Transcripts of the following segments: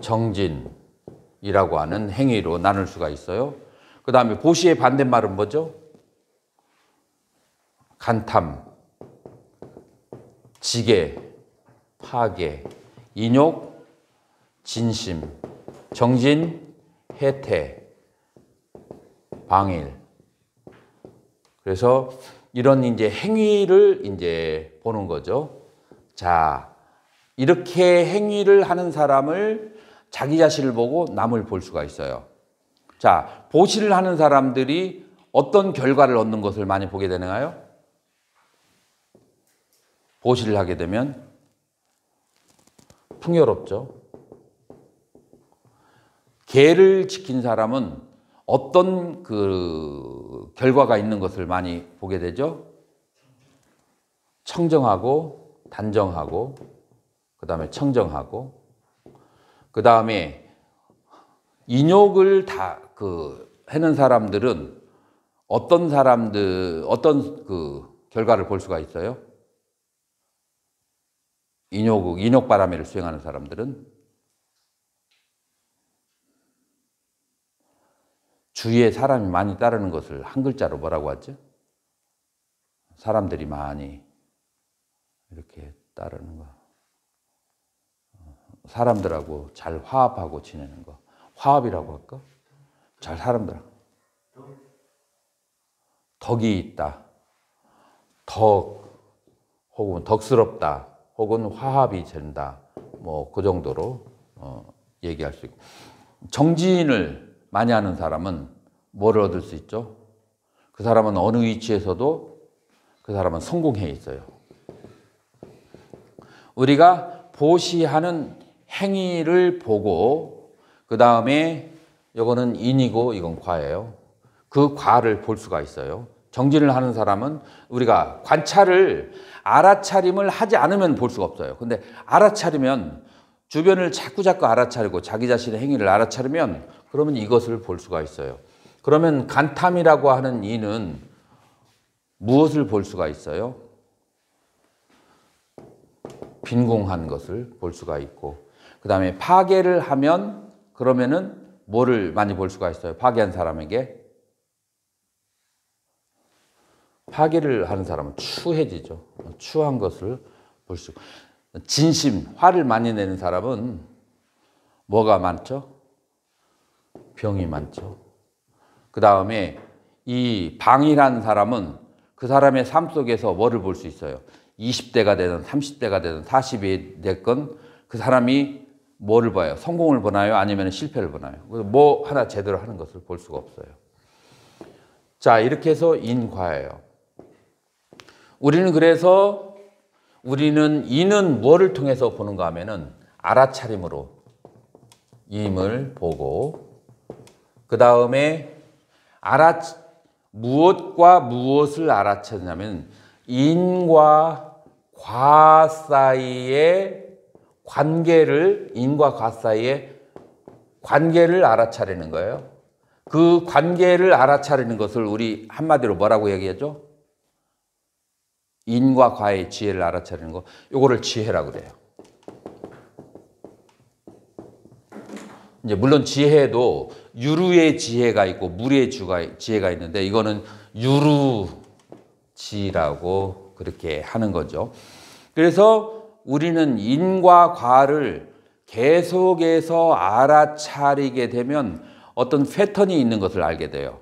정진이라고 하는 행위로 나눌 수가 있어요. 그 다음에 보시의 반대말은 뭐죠? 간탐, 지계, 파괴, 인욕, 진심, 정진, 해태, 방일. 그래서 이런 이제 행위를 이제 보는 거죠. 자, 이렇게 행위를 하는 사람을 자기 자신을 보고 남을 볼 수가 있어요. 자, 보시를 하는 사람들이 어떤 결과를 얻는 것을 많이 보게 되나요? 보시를 하게 되면 풍요롭죠. 계를 지킨 사람은 어떤 그 결과가 있는 것을 많이 보게 되죠? 청정하고 단정하고 그 다음에 청정하고 그 다음에 인욕을 다 해는 사람들은 어떤 그 결과를 볼 수가 있어요? 인욕바람회를 수행하는 사람들은 주위에 사람이 많이 따르는 것을 한 글자로 뭐라고 하죠? 사람들이 많이 이렇게 따르는 거. 사람들하고 잘 화합하고 지내는 거. 화합이라고 할까? 잘 사람들하고. 덕이 있다. 혹은 덕스럽다. 혹은 화합이 된다. 뭐 그 정도로 얘기할 수 있고. 정진을 많이 하는 사람은 뭐를 얻을 수 있죠? 그 사람은 어느 위치에서도 그 사람은 성공해 있어요. 우리가 보시하는 행위를 보고 그 다음에 이거는 인이고 이건 과예요. 그 과를 볼 수가 있어요. 정진을 하는 사람은 우리가 관찰을 알아차림을 하지 않으면 볼 수가 없어요. 근데 알아차리면 주변을 자꾸 알아차리고 자기 자신의 행위를 알아차리면 그러면 이것을 볼 수가 있어요. 그러면 간탐이라고 하는 이는 무엇을 볼 수가 있어요? 빈궁한 것을 볼 수가 있고 그 다음에 파괴를 하면 그러면은 뭐를 많이 볼 수가 있어요? 파괴한 사람에게 파괴를 하는 사람은 추해지죠. 추한 것을 볼 수 있고 진심, 화를 많이 내는 사람은 뭐가 많죠? 병이 많죠. 그 다음에 이 방일한 사람은 그 사람의 삶 속에서 뭐를 볼 수 있어요? 20대가 되든 30대가 되든 40이 됐건 그 사람이 뭐를 봐요? 성공을 보나요? 아니면 실패를 보나요? 뭐 하나 제대로 하는 것을 볼 수가 없어요. 자, 이렇게 해서 인과예요. 그래서 우리는 인은 뭐를 통해서 보는가 하면은 알아차림으로 임을 보고 그 다음에 무엇과 무엇을 알아차리냐면 인과 과 사이의 인과 과 사이의 관계를 알아차리는 거예요. 그 관계를 알아차리는 것을 우리 한마디로 뭐라고 얘기하죠? 인과 과의 지혜를 알아차리는 거, 요거를 지혜라고 그래요. 이제 물론 지혜도 유루의 지혜가 있고 무리의 지혜가 있는데 이거는 유루지라고 그렇게 하는 거죠. 그래서 우리는 인과 과를 계속해서 알아차리게 되면 어떤 패턴이 있는 것을 알게 돼요.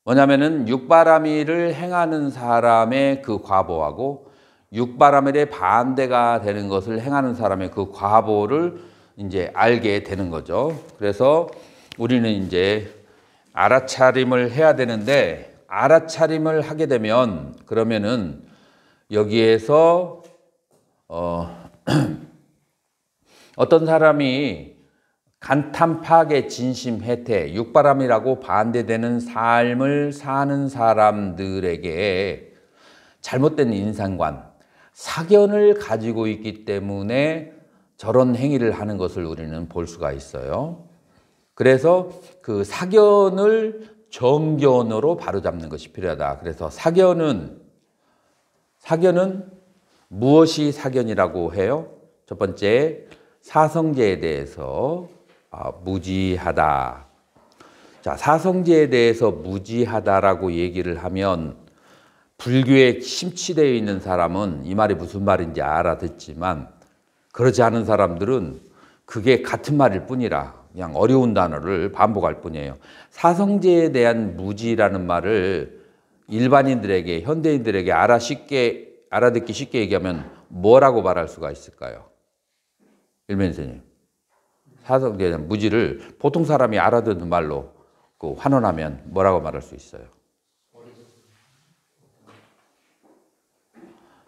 뭐냐면은 육바라밀을 행하는 사람의 그 과보하고 육바라밀의 반대가 되는 것을 행하는 사람의 그 과보를 이제 알게 되는 거죠. 그래서 우리는 이제 알아차림을 해야 되는데 알아차림을 하게 되면 그러면은 여기에서 어떤 사람이 간탐, 파괴, 진심, 해태, 육바람이라고 반대되는 삶을 사는 사람들에게 잘못된 인상관, 사견을 가지고 있기 때문에 저런 행위를 하는 것을 우리는 볼 수가 있어요. 그래서 그 사견을 정견으로 바로잡는 것이 필요하다. 그래서 사견은 무엇이 사견이라고 해요? 첫 번째, 사성제에 대해서 무지하다. 자, 사성제에 대해서 무지하다라고 얘기를 하면 불교에 심취되어 있는 사람은 이 말이 무슨 말인지 알아듣지만 그렇지 않은 사람들은 그게 같은 말일 뿐이라 그냥 어려운 단어를 반복할 뿐이에요. 사성제에 대한 무지라는 말을 일반인들에게, 현대인들에게 알아듣기 쉽게 얘기하면 뭐라고 말할 수가 있을까요? 일면 선생님. 사성제에 대한 무지를 보통 사람이 알아듣는 말로 환원하면 뭐라고 말할 수 있어요?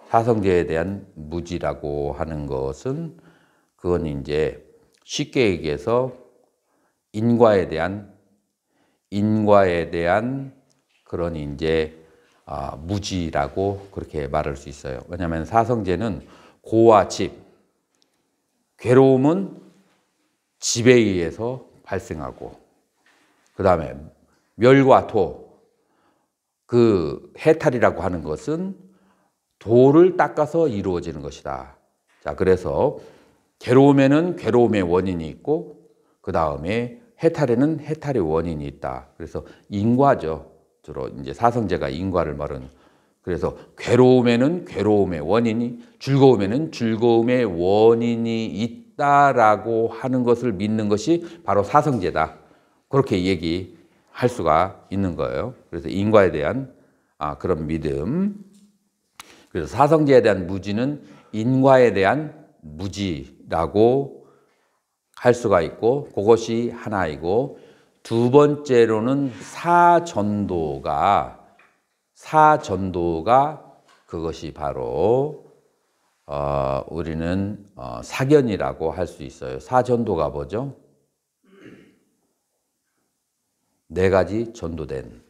사성제에 대한 무지라고 하는 것은 그건 이제 쉽게 얘기해서 인과에 대한 그런 이제 무지라고 그렇게 말할 수 있어요. 왜냐하면 사성제는 고와 집, 괴로움은 집에 의해서 발생하고 그 다음에 멸과 토, 그 해탈이라고 하는 것은 도를 닦아서 이루어지는 것이다. 자, 그래서 괴로움에는 괴로움의 원인이 있고 그 다음에 해탈에는 해탈의 원인이 있다. 그래서 인과죠. 주로 이제 사성제가 인과를 말하는. 그래서 괴로움에는 괴로움의 원인이, 즐거움에는 즐거움의 원인이 있다라고 하는 것을 믿는 것이 바로 사성제다. 그렇게 얘기할 수가 있는 거예요. 그래서 인과에 대한 그런 믿음. 그래서 사성제에 대한 무지는 인과에 대한 무지라고 할 수가 있고 그것이 하나이고 두 번째로는 사전도가 그것이 바로 우리는 사견이라고 할 수 있어요. 사전도가 뭐죠? 네 가지 전도된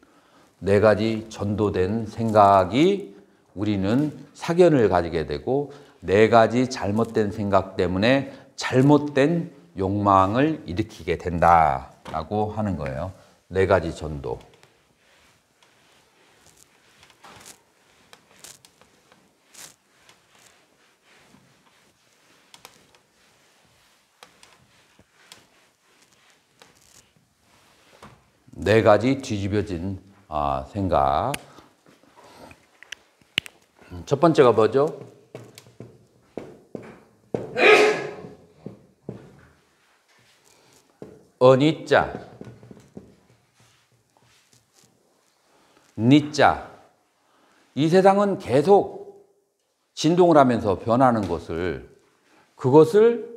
생각이 우리는 사견을 가지게 되고 네 가지 잘못된 생각 때문에 잘못된 욕망을 일으키게 된다라고 하는 거예요. 네 가지 전도. 네 가지 뒤집어진 생각. 첫 번째가 뭐죠? 어니자, 니자. 이 세상은 계속 진동을 하면서 변하는 그것을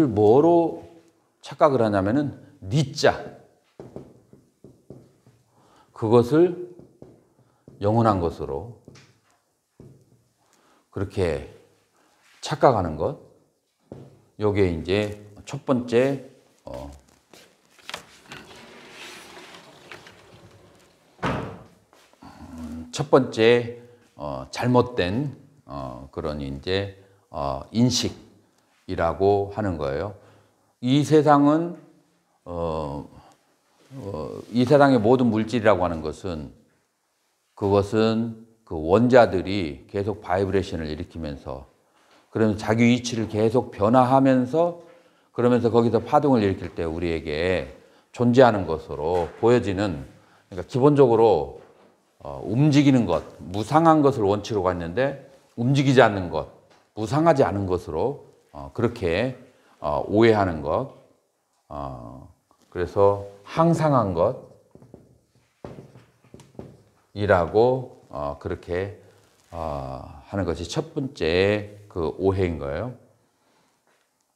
뭐로 착각을 하냐면은 니자. 그것을 영원한 것으로 그렇게 착각하는 것. 요게 이제 첫 번째 잘못된 그런 이제 인식이라고 하는 거예요. 이 세상은 이 세상의 모든 물질이라고 하는 것은 그것은 그 원자들이 계속 바이브레이션을 일으키면서 그러면서 자기 위치를 계속 변화하면서 그러면서 거기서 파동을 일으킬 때 우리에게 존재하는 것으로 보여지는, 그러니까 기본적으로 움직이는 것, 무상한 것을 원칙으로 갖는데 움직이지 않는 것, 무상하지 않은 것으로 그렇게 오해하는 것. 그래서 항상한 것이라고 그렇게 하는 것이 첫 번째 그 오해인 거예요.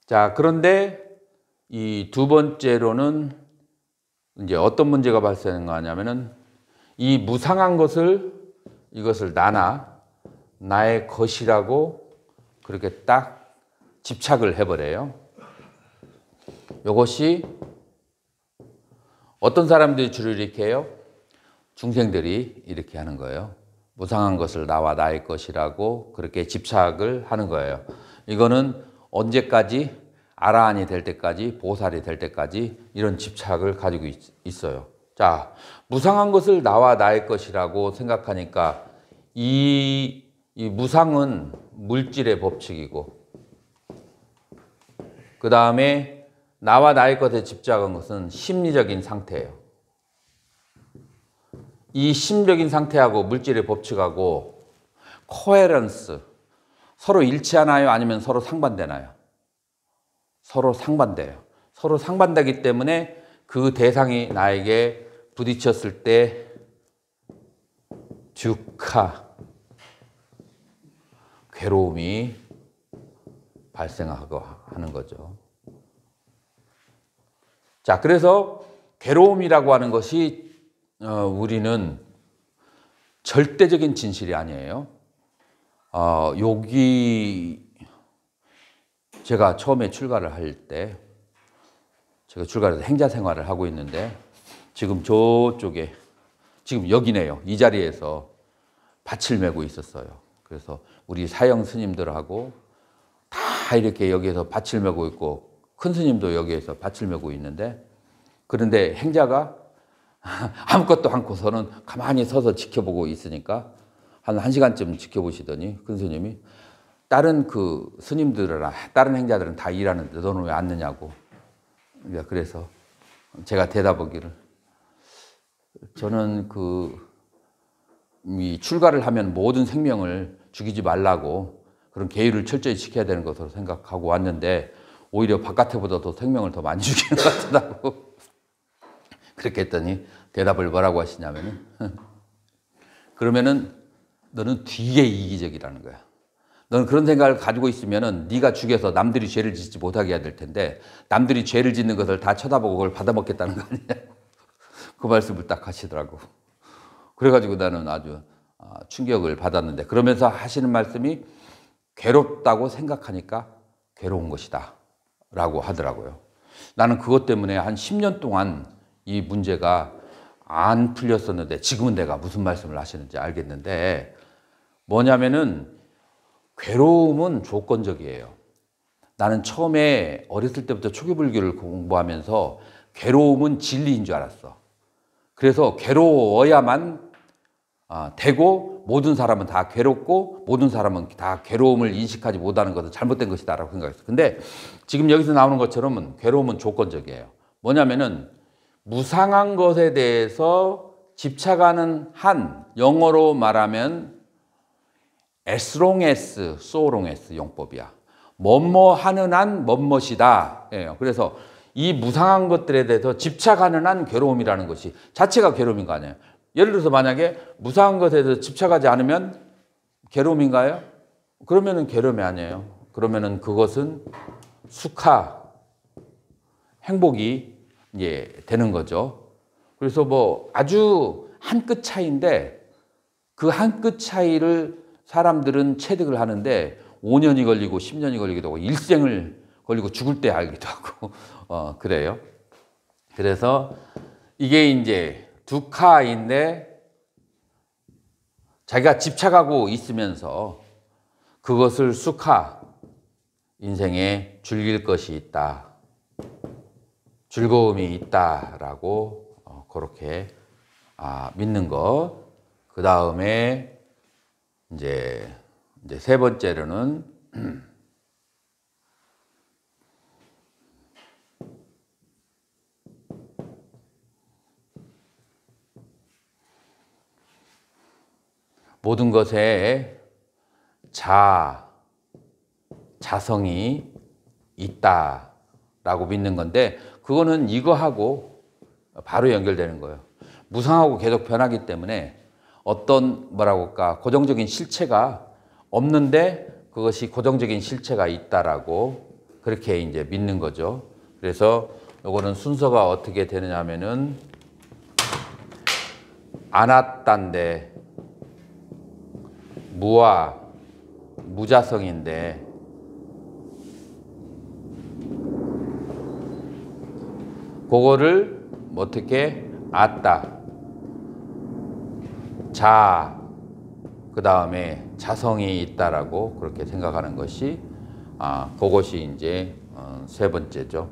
자, 그런데 이 두 번째로는 이제 어떤 문제가 발생하는가 하냐면은 이 무상한 이것을 나의 것이라고 그렇게 딱 집착을 해버려요. 이것이 어떤 사람들이 주로 이렇게 해요? 중생들이 이렇게 하는 거예요. 무상한 것을 나의 것이라고 그렇게 집착을 하는 거예요. 이거는 언제까지? 아라한이 될 때까지, 보살이 될 때까지 이런 집착을 가지고 있어요. 자, 무상한 것을 나의 것이라고 생각하니까 이 무상은 물질의 법칙이고, 그 다음에 나와 나의 것에 집착한 것은 심리적인 상태예요. 이 심리적인 상태하고 물질의 법칙하고 코헤런스, 서로 일치하나요? 아니면 서로 상반되나요? 서로 상반돼요. 서로 상반되기 때문에 그 대상이 나에게 부딪혔을 때 듀카, 괴로움이 발생하고 하는 거죠. 자, 그래서 괴로움이라고 하는 것이 우리는 절대적인 진실이 아니에요. 여기 제가 처음에 출가를 할 때, 제가 출가해서 행자 생활을 하고 있는데, 지금 저쪽에, 지금 여기네요. 이 자리에서 밭을 메고 있었어요. 그래서 우리 사형 스님들하고 다 이렇게 여기에서 밭을 메고 있고, 큰 스님도 여기에서 밭을 메고 있는데, 그런데 행자가 아무것도 않고서는 가만히 서서 지켜보고 있으니까 한 1시간쯤 지켜보시더니 큰 스님이 다른 그 스님들이나 다른 행자들은 다 일하는데 너는 왜 안 느냐고. 그래서 제가 대답하기를, 저는 이 출가를 하면 모든 생명을 죽이지 말라고 그런 계율을 철저히 지켜야 되는 것으로 생각하고 왔는데 오히려 바깥에보다 더 생명을 더 많이 죽이는 것 같다고. 그렇게 했더니 대답을 뭐라고 하시냐면은 그러면은 너는 되게 이기적이라는 거야. 너는 그런 생각을 가지고 있으면은 네가 죽여서 남들이 죄를 짓지 못하게 해야 될 텐데 남들이 죄를 짓는 것을 다 쳐다보고 그걸 받아먹겠다는 거 아니냐. 그 말씀을 딱 하시더라고. 그래가지고 나는 아주 충격을 받았는데, 그러면서 하시는 말씀이 괴롭다고 생각하니까 괴로운 것이다 라고 하더라고요. 나는 그것 때문에 한 10년 동안 이 문제가 안 풀렸었는데 지금은 내가 무슨 말씀을 하시는지 알겠는데, 뭐냐면은 괴로움은 조건적이에요. 나는 처음에 어렸을 때부터 초기불교를 공부하면서 괴로움은 진리인 줄 알았어. 그래서 괴로워야만 되고 모든 사람은 다 괴롭고 모든 사람은 다 괴로움을 인식하지 못하는 것은 잘못된 것이다 라고 생각했어. 근데 지금 여기서 나오는 것처럼 괴로움은 조건적이에요. 뭐냐면은 무상한 것에 대해서 집착하는 한, 영어로 말하면 as long as, so long as 용법이야. 뭐뭐 하는 한 뭐뭇이다. 그래서 이 무상한 것들에 대해서 집착하는 한 괴로움이라는 것이 자체가 괴로움인 거 아니에요. 예를 들어서 만약에 무상한 것에 대해서 집착하지 않으면 괴로움인가요? 그러면은 괴로움이 아니에요. 그러면은 그것은 수카, 행복이 되는 거죠. 그래서 뭐 아주 한 끗 차이인데 그 한 끗 차이를 사람들은 체득을 하는데 5년이 걸리고 10년이 걸리기도 하고 일생을 걸리고 죽을 때 알기도 하고 그래요. 그래서 이게 이제 두카인데 자기가 집착하고 있으면서 그것을 수카, 인생에 즐길 것이 있다, 즐거움이 있다라고 그렇게 믿는 것. 그 다음에 이제 세 번째로는 모든 것에 자성이 있다라고 믿는 건데, 그거는 이거하고 바로 연결되는 거예요. 무상하고 계속 변하기 때문에 어떤 뭐라고 할까 고정적인 실체가 없는데 그것이 고정적인 실체가 있다라고 그렇게 이제 믿는 거죠. 그래서 요거는 순서가 어떻게 되느냐면은 아나따인데 무와 무자성인데 그거를 어떻게 아따 그 다음에 자성이 있다라고 그렇게 생각하는 것이 그것이 이제 세 번째죠.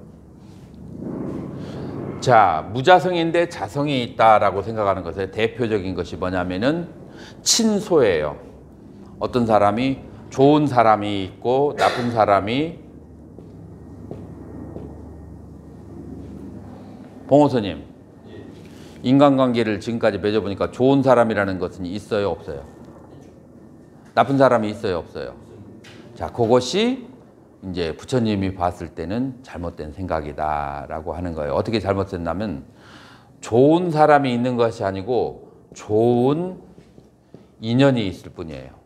자, 무자성인데 자성이 있다라고 생각하는 것의 대표적인 것이 뭐냐면은 친소예요. 어떤 사람이 좋은 사람이 있고 나쁜 사람이. 봉호선님, 인간관계를 지금까지 맺어보니까 좋은 사람이라는 것은 있어요, 없어요? 나쁜 사람이 있어요, 없어요? 자, 그것이 이제 부처님이 봤을 때는 잘못된 생각이다라고 하는 거예요. 어떻게 잘못됐냐면 좋은 사람이 있는 것이 아니고 좋은 인연이 있을 뿐이에요.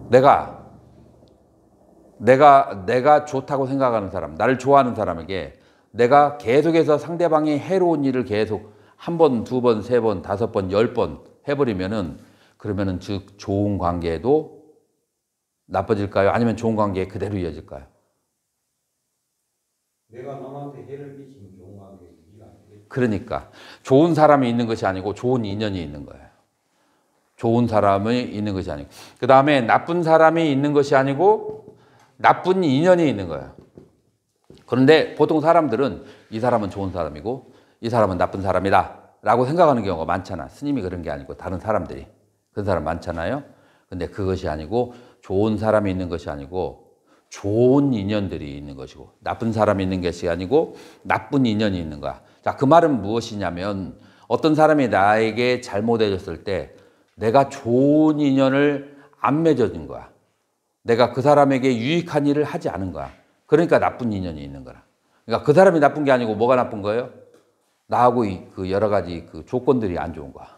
내가 좋다고 생각하는 사람, 나를 좋아하는 사람에게 내가 계속해서 상대방이 해로운 일을 계속 한 번, 두 번, 세 번, 다섯 번, 10번 해버리면은 그러면은 즉 좋은 관계도 나빠질까요? 아니면 좋은 관계 그대로 이어질까요? 내가 남한테 해를 끼치면 좋은 관계 유지가 안 되겠지. 그러니까 좋은 사람이 있는 것이 아니고 좋은 인연이 있는 거예요. 좋은 사람이 있는 것이 아니고. 그 다음에 나쁜 사람이 있는 것이 아니고 나쁜 인연이 있는 거예요. 그런데 보통 사람들은 이 사람은 좋은 사람이고 이 사람은 나쁜 사람이다 라고 생각하는 경우가 많잖아. 스님이 그런 게 아니고 다른 사람들이. 그런 사람 많잖아요. 근데 그것이 아니고 좋은 사람이 있는 것이 아니고 좋은 인연들이 있는 것이고 나쁜 사람이 있는 것이 아니고 나쁜 인연이 있는 거야. 자, 그 말은 무엇이냐면 어떤 사람이 나에게 잘못해줬을 때 내가 좋은 인연을 안 맺어준 거야. 내가 그 사람에게 유익한 일을 하지 않은 거야. 그러니까 나쁜 인연이 있는 거라. 그러니까 그 사람이 나쁜 게 아니고 뭐가 나쁜 거예요? 나하고 그 여러 가지 그 조건들이 안 좋은 거야.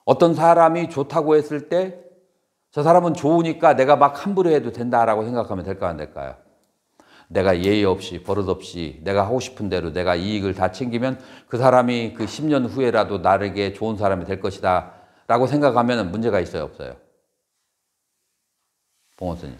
어떤 사람이 좋다고 했을 때 저 사람은 좋으니까 내가 막 함부로 해도 된다라고 생각하면 될까 안 될까요? 내가 예의 없이 버릇 없이 내가 하고 싶은 대로 내가 이익을 다 챙기면 그 사람이 그 10년 후에라도 나에게 좋은 사람이 될 것이다 라고 생각하면 문제가 있어요, 없어요? 봉원스님.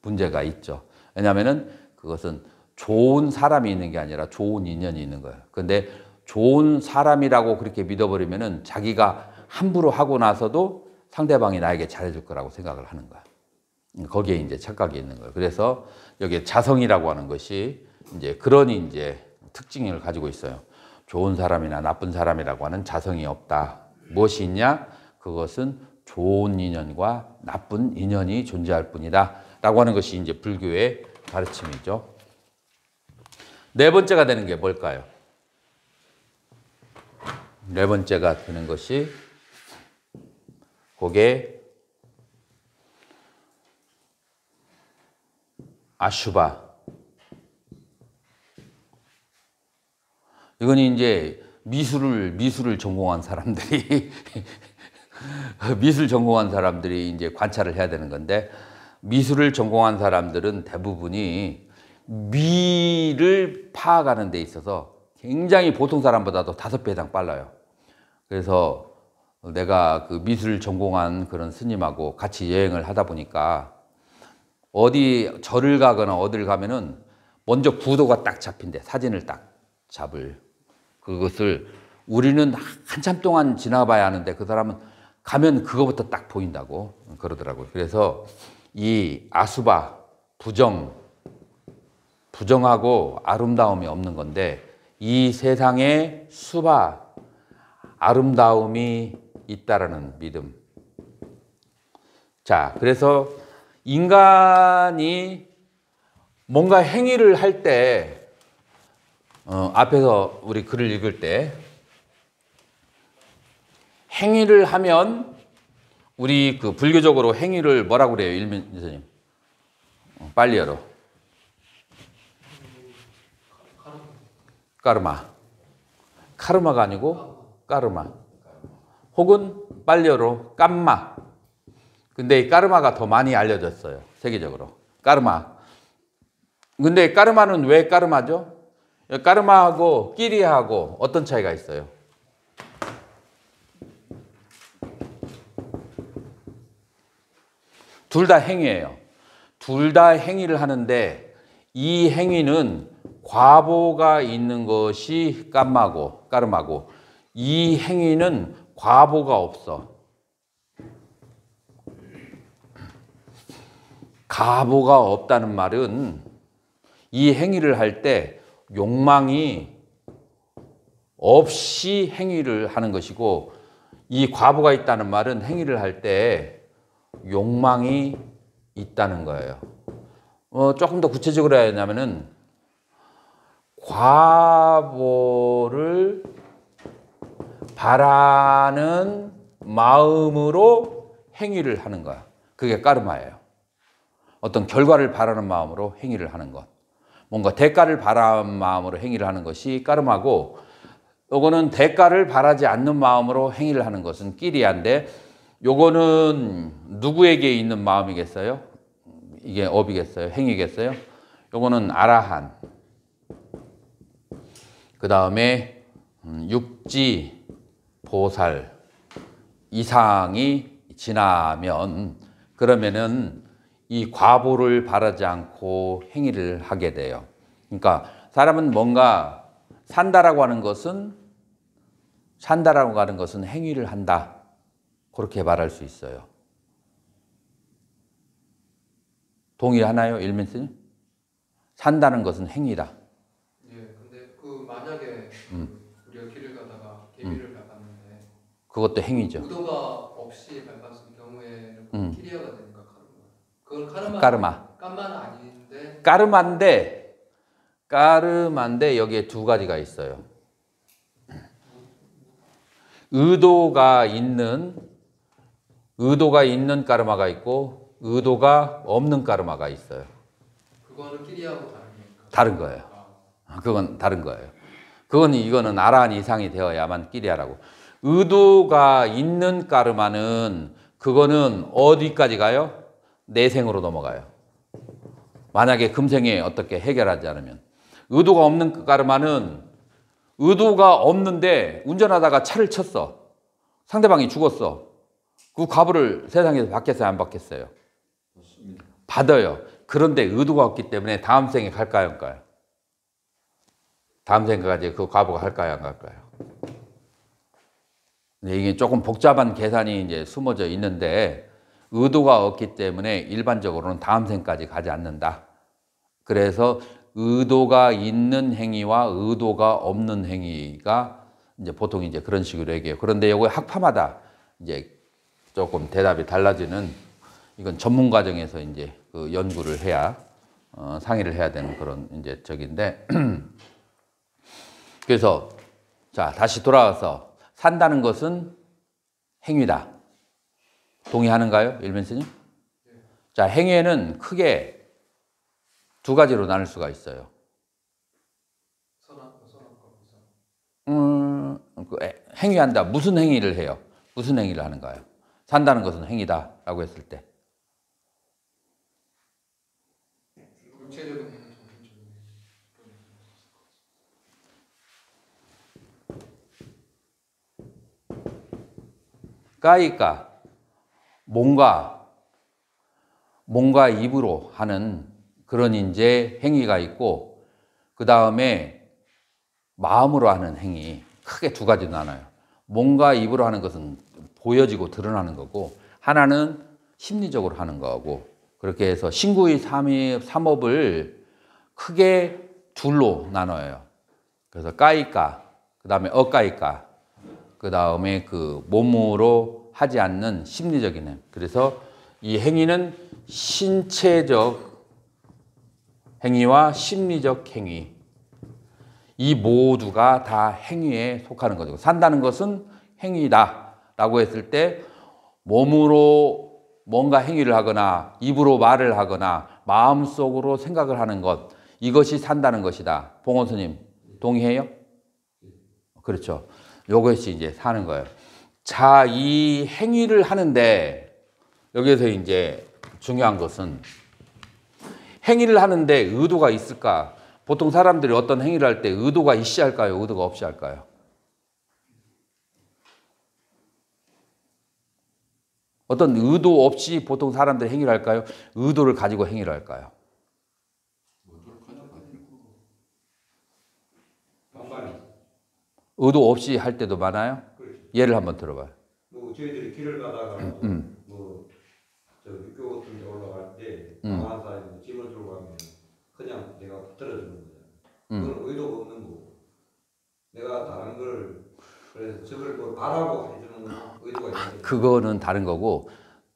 문제가 있죠. 왜냐하면 그것은 좋은 사람이 있는 게 아니라 좋은 인연이 있는 거예요. 그런데 좋은 사람이라고 그렇게 믿어버리면은 자기가 함부로 하고 나서도 상대방이 나에게 잘해줄 거라고 생각을 하는 거야. 거기에 이제 착각이 있는 거예요. 그래서 여기 자성이라고 하는 것이 이제 그런 이제 특징을 가지고 있어요. 좋은 사람이나 나쁜 사람이라고 하는 자성이 없다. 무엇이 있냐? 그것은 좋은 인연과 나쁜 인연이 존재할 뿐이다. 라고 하는 것이 이제 불교의 가르침이죠. 네 번째가 되는 게 뭘까요? 네 번째가 되는 것이 그게 아슈바. 이건 이제 미술을 전공한 사람들이 미술 전공한 사람들이 이제 관찰을 해야 되는 건데 미술을 전공한 사람들은 대부분이 미를 파악하는 데 있어서 굉장히 보통 사람보다도 5배 이상 빨라요. 그래서 내가 그 미술 전공한 그런 스님하고 같이 여행을 하다 보니까 어디 절을 가거나 어딜 가면은 먼저 구도가 딱 잡힌대. 사진을 딱 잡을. 그것을 우리는 한참 동안 지나봐야 하는데 그 사람은 가면 그거부터 딱 보인다고 그러더라고요. 그래서 이 아수바, 부정하고 아름다움이 없는 건데 이 세상에 수바, 아름다움이 있다라는 믿음. 자, 그래서 인간이 뭔가 행위를 할 때, 앞에서 우리 글을 읽을 때, 행위를 하면, 우리 그 불교적으로 행위를 뭐라고 그래요, 일민선님? 빨리 열어. 까르마. 카르마가 아니고 까르마. 혹은 빨리 열어, 깜마. 근데 이 까르마가 더 많이 알려졌어요, 세계적으로. 까르마. 근데 까르마는 왜 까르마죠? 까르마하고 끼리하고 어떤 차이가 있어요? 둘 다 행위예요. 둘 다 행위를 하는데 이 행위는 과보가 있는 것이 까르마고 이 행위는 과보가 없어. 과보가 없다는 말은 이 행위를 할 때 욕망이 없이 행위를 하는 것이고 이 과부가 있다는 말은 행위를 할 때 욕망이 있다는 거예요. 조금 더 구체적으로 해야 하냐면은 과보를 바라는 마음으로 행위를 하는 거야. 그게 까르마예요. 어떤 결과를 바라는 마음으로 행위를 하는 것. 뭔가 대가를 바라는 마음으로 행위를 하는 것이 까르마고, 요거는 대가를 바라지 않는 마음으로 행위를 하는 것은 끼리야인데, 요거는 누구에게 있는 마음이겠어요? 이게 업이겠어요? 행위겠어요? 요거는 아라한. 그 다음에 육지, 보살 이상이 지나면 그러면은 이 과보를 바라지 않고 행위를 하게 돼요. 그러니까 사람은 뭔가 산다라고 하는 것은 행위를 한다. 그렇게 말할 수 있어요. 동의하나요, 일민스님? 산다는 것은 행위다. 예, 근데 그 만약에 우리가 길을 가다가 개미를 밟았는데 그것도 행위죠. 의도가 없이 밟았을 경우에는 끼리야가 되니까 카르마. 그건 까르마는 아닌데 까르마인데 여기에 두 가지가 있어요. 의도가 있는 까르마가 있고 의도가 없는 까르마가 있어요. 그거는 끼리야하고 다른 거니까. 다른 거예요. 그건 다른 거예요. 이거는 아라한 이상이 되어야만 끼리야라고. 의도가 있는 까르마는 그거는 어디까지 가요? 내생으로 넘어가요. 만약에 금생에 어떻게 해결하지 않으면. 의도가 없는 까르마는 의도가 없는데 운전하다가 차를 쳤어. 상대방이 죽었어. 그 과부를 세상에서 받겠어요, 안 받겠어요? 받아요. 그런데 의도가 없기 때문에 다음 생에 갈까요, 안 갈까요? 다음 생까지 그 과부가 할까요, 안 갈까요? 근데 이게 조금 복잡한 계산이 이제 숨어져 있는데 의도가 없기 때문에 일반적으로는 다음 생까지 가지 않는다. 그래서 의도가 있는 행위와 의도가 없는 행위가 이제 보통 이제 그런 식으로 얘기해요. 그런데 이거 학파마다 이제 조금 대답이 달라지는, 이건 전문 과정에서 이제 그 연구를 해야 상의를 해야 되는 그런 이제 적인데 그래서 자, 다시 돌아와서 산다는 것은 행위다. 동의하는가요, 일면스님? 자, 행위에는 크게 두 가지로 나눌 수가 있어요. 행위한다. 무슨 행위를 해요? 무슨 행위를 하는가요? 산다는 것은 행위다라고 했을 때. 구체적인 까이까 뭔가 입으로 하는 그런 이제 행위가 있고, 그 다음에 마음으로 하는 행위, 크게 두 가지 나눠요. 뭔가 입으로 하는 것은 보여지고 드러나는 거고, 하나는 심리적으로 하는 거고, 그렇게 해서 신구의 삼업을 크게 둘로 나눠요. 그래서 까이까, 그 다음에 어까이까, 그 다음에 그 몸으로 하지 않는 심리적인 행위. 그래서 이 행위는 신체적 행위와 심리적 행위, 이 모두가 다 행위에 속하는 거죠. 산다는 것은 행위다 라고 했을 때 몸으로 뭔가 행위를 하거나 입으로 말을 하거나 마음속으로 생각을 하는 것, 이것이 산다는 것이다. 봉원 스님 동의해요? 그렇죠. 요것이 이제 사는 거예요. 자, 이 행위를 하는데 여기에서 이제 중요한 것은 행위를 하는데 의도가 있을까? 보통 사람들이 어떤 행위를 할 때 의도가 있이 할까요? 의도가 없이 할까요? 어떤 의도 없이 보통 사람들이 행위를 할까요? 의도를 가지고 행위를 할까요? 의도 없이 할 때도 많아요? 예를 한번 들어봐요. 뭐 저희들이 길을 가다가 뭐저 육교 같은 데 올라갈 때 강화사에 짐을 들고 가면 그냥 내가 붙들어주는 거잖아요. 그건 의도가 없는 거고, 내가 다른 걸 그래서 저걸 뭐 바라고 해주는 건 그거는 다른 거고,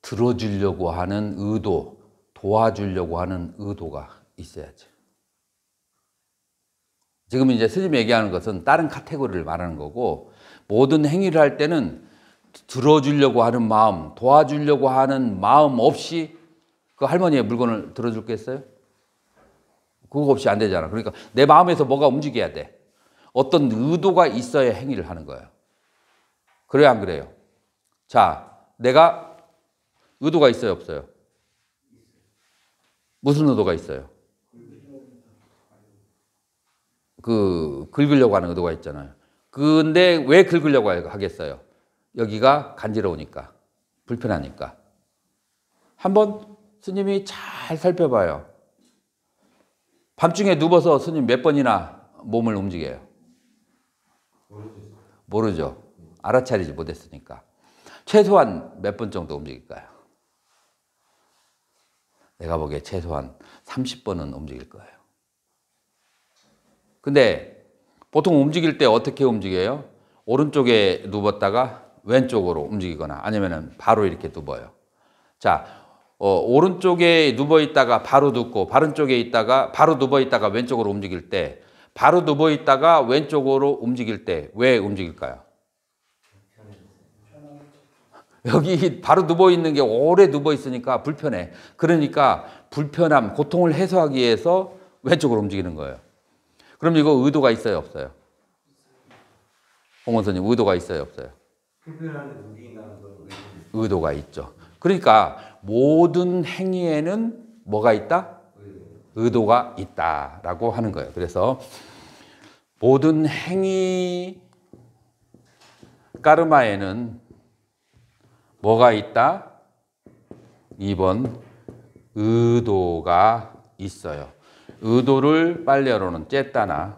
들어주려고 하는 의도, 도와주려고 하는 의도가 있어야죠. 지금 이제 스님 얘기하는 것은 다른 카테고리를 말하는 거고, 모든 행위를 할 때는 들어주려고 하는 마음, 도와주려고 하는 마음 없이 그 할머니의 물건을 들어줄겠어요? 그거 없이 안 되잖아. 그러니까 내 마음에서 뭐가 움직여야 돼. 어떤 의도가 있어야 행위를 하는 거예요. 그래요, 안 그래요? 자, 내가 의도가 있어요, 없어요? 무슨 의도가 있어요? 긁으려고 하는 의도가 있잖아요. 근데 왜 긁으려고 하겠어요? 여기가 간지러우니까, 불편하니까. 한번 스님이 잘 살펴봐요. 밤중에 누워서 스님 몇 번이나 몸을 움직여요? 모르죠. 알아차리지 못했으니까. 최소한 몇 번 정도 움직일까요? 내가 보기에 최소한 30번은 움직일 거예요. 근데 보통 움직일 때 어떻게 움직여요? 오른쪽에 누웠다가 왼쪽으로 움직이거나 아니면 바로 이렇게 누워요. 자, 오른쪽에 누워있다가 바로 눕고 바른 쪽에 있다가 바로 누워있다가 왼쪽으로 움직일 때, 바로 누워있다가 왼쪽으로 움직일 때 왜 움직일까요? 여기 바로 누워있는 게 오래 누워있으니까 불편해. 그러니까 불편함, 고통을 해소하기 위해서 왼쪽으로 움직이는 거예요. 그럼 이거 의도가 있어요, 없어요? 홍원선님, 의도가 있어요, 없어요? 불편함을 움직인다는 건 의도가 있죠. 그러니까 모든 행위에는 뭐가 있다? 의도가 있다라고 하는 거예요. 그래서 모든 행위 까르마에는 뭐가 있다? 2번 의도가 있어요. 의도를 빨래어로는 쨌다나라고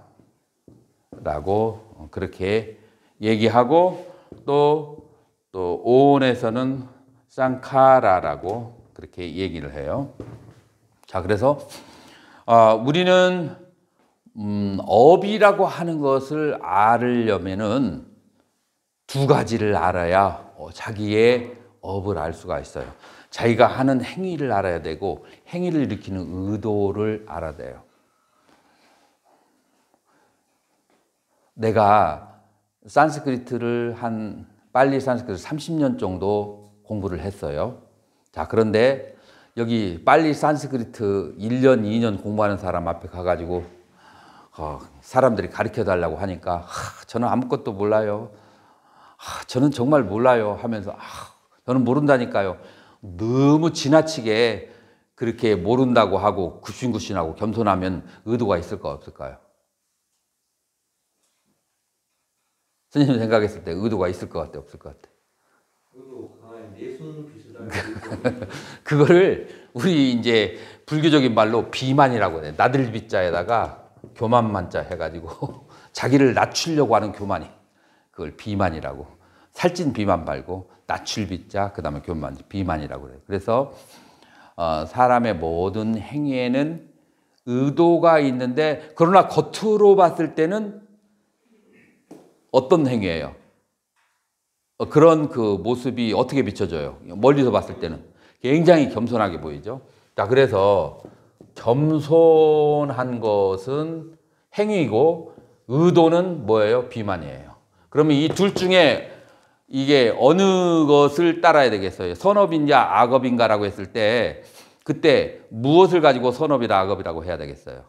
그렇게 얘기하고, 또 오온에서는 쌍카라라고 그렇게 얘기를 해요. 자, 그래서 우리는 업이라고 하는 것을 알으려면은 두 가지를 알아야 자기의 업을 알 수가 있어요. 자기가 하는 행위를 알아야 되고 행위를 일으키는 의도를 알아야 돼요. 내가 산스크리트를 빨리 산스크리트 30년 정도 공부를 했어요. 자, 그런데 여기 빨리 산스크리트 1년, 2년 공부하는 사람 앞에 가가지고 사람들이 가르쳐 달라고 하니까 저는 아무것도 몰라요. 저는 정말 몰라요 하면서 저는 모른다니까요. 너무 지나치게 그렇게 모른다고 하고 굽신굽신하고 겸손하면 의도가 있을까 없을까요? 스님 생각했을 때 의도가 있을 것 같아, 없을 것 같아? 의도 강한 내숭 비슷한 그거를 우리 이제 불교적인 말로 비만이라고 해요. 나들비자에다가 교만만자 해가지고 자기를 낮추려고 하는 교만이, 그걸 비만이라고. 살찐 비만 말고 낮출비자 그다음에 교만, 비만이라고 그래요. 그래서 사람의 모든 행위에는 의도가 있는데, 그러나 겉으로 봤을 때는 어떤 행위예요? 그런 그 모습이 어떻게 비춰져요? 멀리서 봤을 때는 굉장히 겸손하게 보이죠. 자, 그래서 겸손한 것은 행위고 의도는 뭐예요? 비만이에요. 그러면 이 둘 중에 이게 어느 것을 따라야 되겠어요? 선업인가 악업인가라고 했을 때 그때 무엇을 가지고 선업이다 악업이라고 해야 되겠어요?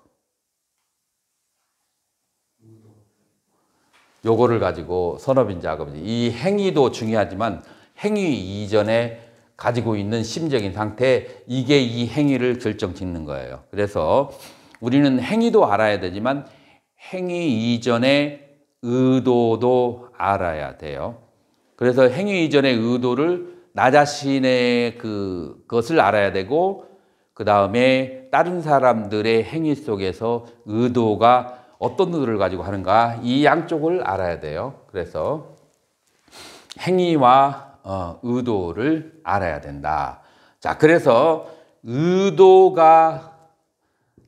요거를 가지고 선업인지 악업인지, 이 행위도 중요하지만 행위 이전에 가지고 있는 심적인 상태, 이게 이 행위를 결정짓는 거예요. 그래서 우리는 행위도 알아야 되지만 행위 이전의 의도도 알아야 돼요. 그래서 행위 이전의 의도를 나 자신의 그것을 알아야 되고, 그 다음에 다른 사람들의 행위 속에서 의도가 어떤 의도를 가지고 하는가, 이 양쪽을 알아야 돼요. 그래서 행위와 의도를 알아야 된다. 자, 그래서 의도가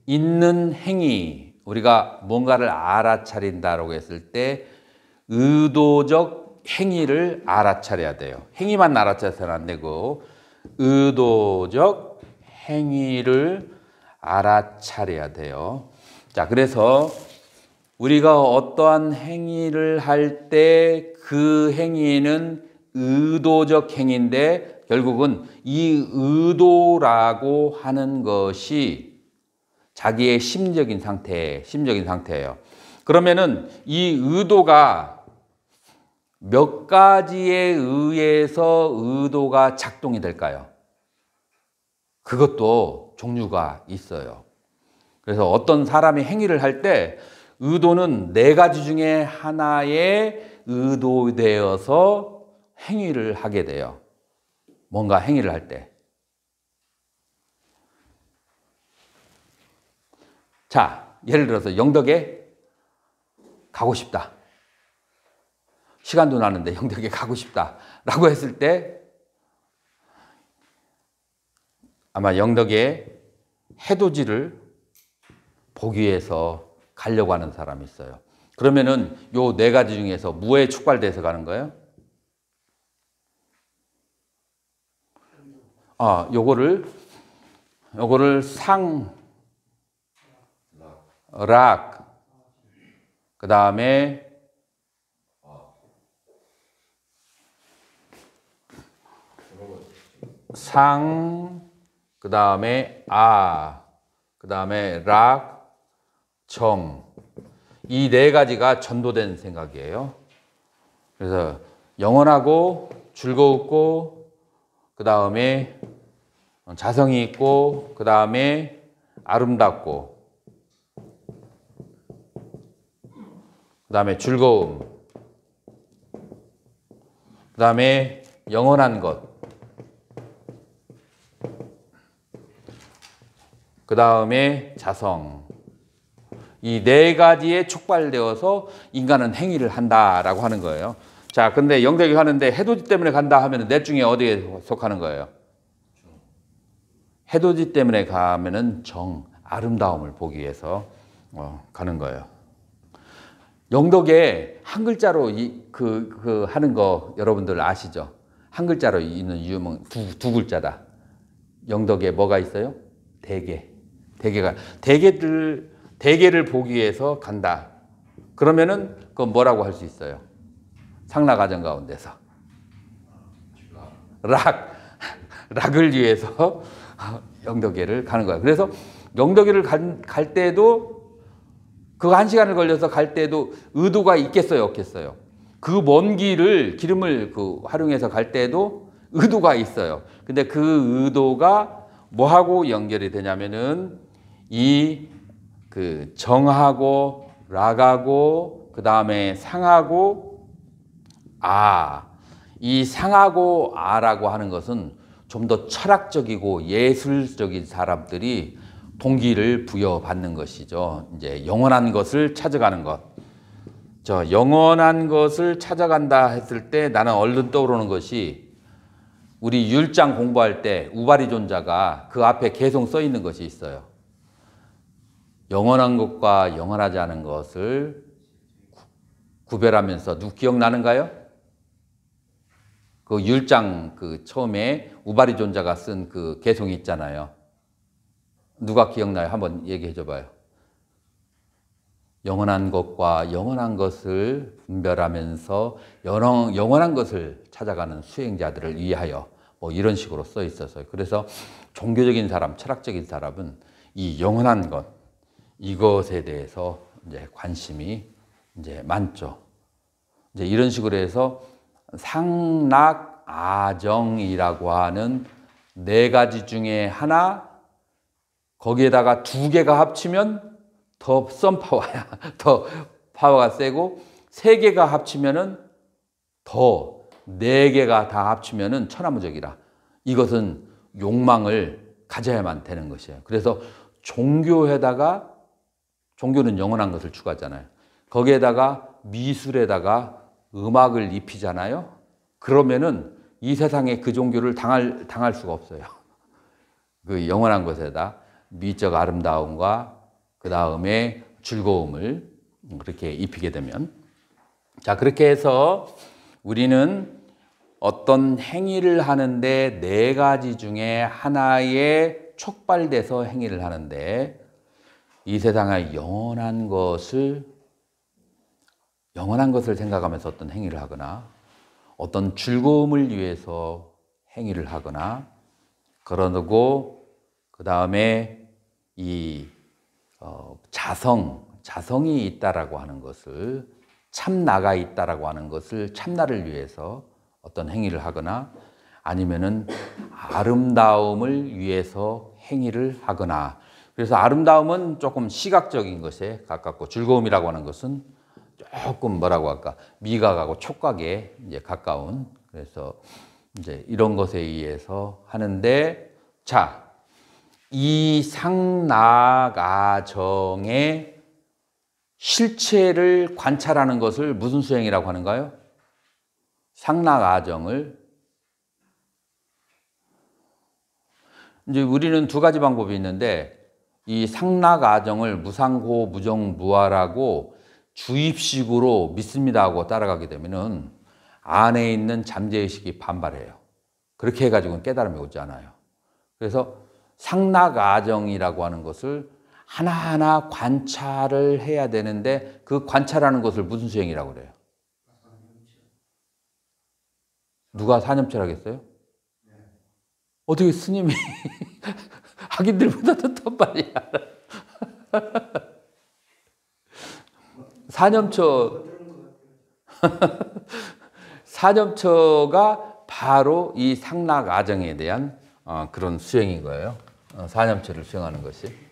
있는 행위, 우리가 뭔가를 알아차린다라고 했을 때 의도적 행위를 알아차려야 돼요. 행위만 알아차려서는 안 되고 의도적 행위를 알아차려야 돼요. 자, 그래서 우리가 어떠한 행위를 할 때 그 행위는 의도적 행위인데 결국은 이 의도라고 하는 것이 자기의 심적인 상태예요. 그러면은 이 의도가 몇 가지에 의해서 의도가 작동이 될까요? 그것도 종류가 있어요. 그래서 어떤 사람이 행위를 할 때 의도는 4가지 중에 하나에 의도되어서 행위를 하게 돼요. 뭔가 행위를 할 때. 자, 예를 들어서 영덕에 가고 싶다. 시간도 나는데 영덕에 가고 싶다 라고 했을 때 아마 영덕에 해돋이를 보기 위해서 가려고 하는 사람이 있어요. 그러면은 요 4가지 중에서 뭐에 촉발돼서 가는 거예요? 요거를 락, 그 다음에 그 다음에 그 다음에 락, 정. 이 4가지가 전도된 생각이에요. 그래서 영원하고 즐거웠고, 그 다음에 자성이 있고, 그 다음에 아름답고, 그 다음에 즐거움, 그 다음에 영원한 것, 그 다음에 자성. 이 4가지에 촉발되어서 인간은 행위를 한다라고 하는 거예요. 자, 근데 영덕에 가는데 해돋이 때문에 간다 하면 넷 중에 어디에 속하는 거예요? 해돋이 때문에 가면은 아름다움을 보기 위해서 가는 거예요. 영덕에 한 글자로 하는 거 여러분들 아시죠? 한 글자로 있는 유명 두 글자다. 영덕에 뭐가 있어요? 대게를 보기 위해서 간다. 그러면은 그건 뭐라고 할 수 있어요? 상락가정 가운데서 락을 위해서 영덕에를 가는 거야. 그래서 영덕에를 갈 때도 그 1시간을 걸려서 갈 때도 의도가 있겠어요, 없겠어요? 그 먼 기름을 활용해서 갈 때도 의도가 있어요. 근데 그 의도가 뭐하고 연결이 되냐면은 정하고 락하고 그 다음에 상하고 이 상하고 아라고 하는 것은 좀 더 철학적이고 예술적인 사람들이 동기를 부여받는 것이죠. 이제 영원한 것을 찾아가는 것. 영원한 것을 찾아간다 했을 때 나는 얼른 떠오르는 것이 우리 율장 공부할 때 우바리존자가 그 앞에 계속 써 있는 것이 있어요. 영원한 것과 영원하지 않은 것을 구별하면서 누구 기억나는가요? 그 율장 처음에 우바리존자가 쓴 그 개송이 있잖아요. 누가 기억나요? 한번 얘기해 줘봐요. 영원한 것과 영원한 것을 분별하면서 영원한 것을 찾아가는 수행자들을 위하여 뭐 이런 식으로 써 있어서요. 그래서 종교적인 사람, 철학적인 사람은 이 영원한 것, 이것에 대해서 이제 관심이 이제 많죠. 이제 이런 식으로 해서 상락아정이라고 하는 4가지 중에 하나, 거기에다가 2개가 합치면 더 썬파워야, 더 파워가 세고 3개가 합치면은 더 4개가 다 합치면은 천하무적이라. 이것은 욕망을 가져야만 되는 것이에요. 그래서 종교는 영원한 것을 추구하잖아요. 거기에다가 미술에다가 음악을 입히잖아요. 그러면은 이 세상에 그 종교를 당할 수가 없어요. 그 영원한 것에다 미적 아름다움과 그 다음에 즐거움을 그렇게 입히게 되면. 자, 그렇게 해서 우리는 어떤 행위를 하는데 네 가지 중에 하나에 촉발돼서 행위를 하는데 이 세상의 영원한 것을 생각하면서 어떤 행위를 하거나 어떤 즐거움을 위해서 행위를 하거나 그러고 그 다음에 이 자성이 있다라고 하는 것을 참나가 있다라고 하는 것을 참나를 위해서 어떤 행위를 하거나 아니면은 아름다움을 위해서 행위를 하거나 그래서 아름다움은 조금 시각적인 것에 가깝고 즐거움이라고 하는 것은 조금 뭐라고 할까 미각하고 촉각에 이제 가까운 그래서 이제 이런 것에 의해서 하는데 자, 이 상락아정의 실체를 관찰하는 것을 무슨 수행이라고 하는가요? 상락아정을 이제 우리는 두 가지 방법이 있는데 이 상락아정을 무상고 무정무화라고 주입식으로 믿습니다 하고 따라가게 되면은 안에 있는 잠재의식이 반발해요. 그렇게 해가지고는 깨달음이 오지 않아요. 그래서 상락아정이라고 하는 것을 하나하나 관찰을 해야 되는데 그 관찰하는 것을 무슨 수행이라고 그래요? 누가 사념체라겠어요? 어떻게 스님이 학인들보다도 더 빨리 알아? 사념처가 바로 이 상락아정에 대한 그런 수행인 거예요. 사념처를 수행하는 것이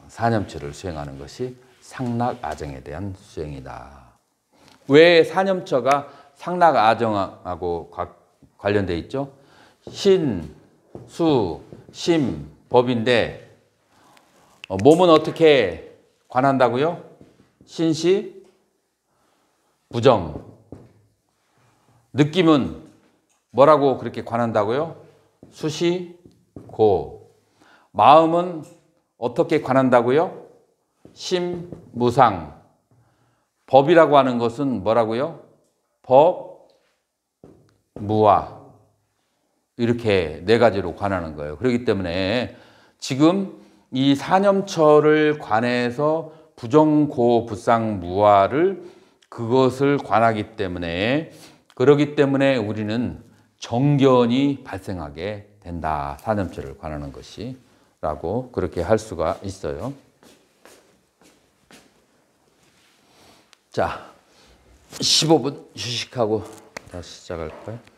사념처를 수행하는 것이 상락아정에 대한 수행이다. 왜 사념처가 상락아정하고 관련돼 있죠? 신, 수, 심, 법인데 몸은 어떻게 관한다고요? 신시, 부정. 느낌은 뭐라고 그렇게 관한다고요? 수시, 고. 마음은 어떻게 관한다고요? 심, 무상. 법이라고 하는 것은 뭐라고요? 법, 무아. 이렇게 네 가지로 관하는 거예요. 그렇기 때문에 지금 이 사념처를 관해서 부정고 부상무아를 그것을 관하기 때문에 그러기 때문에 우리는 정견이 발생하게 된다. 사념처를 관하는 것이 라고 그렇게 할 수가 있어요. 자, 15분 휴식하고 다시 시작할까요?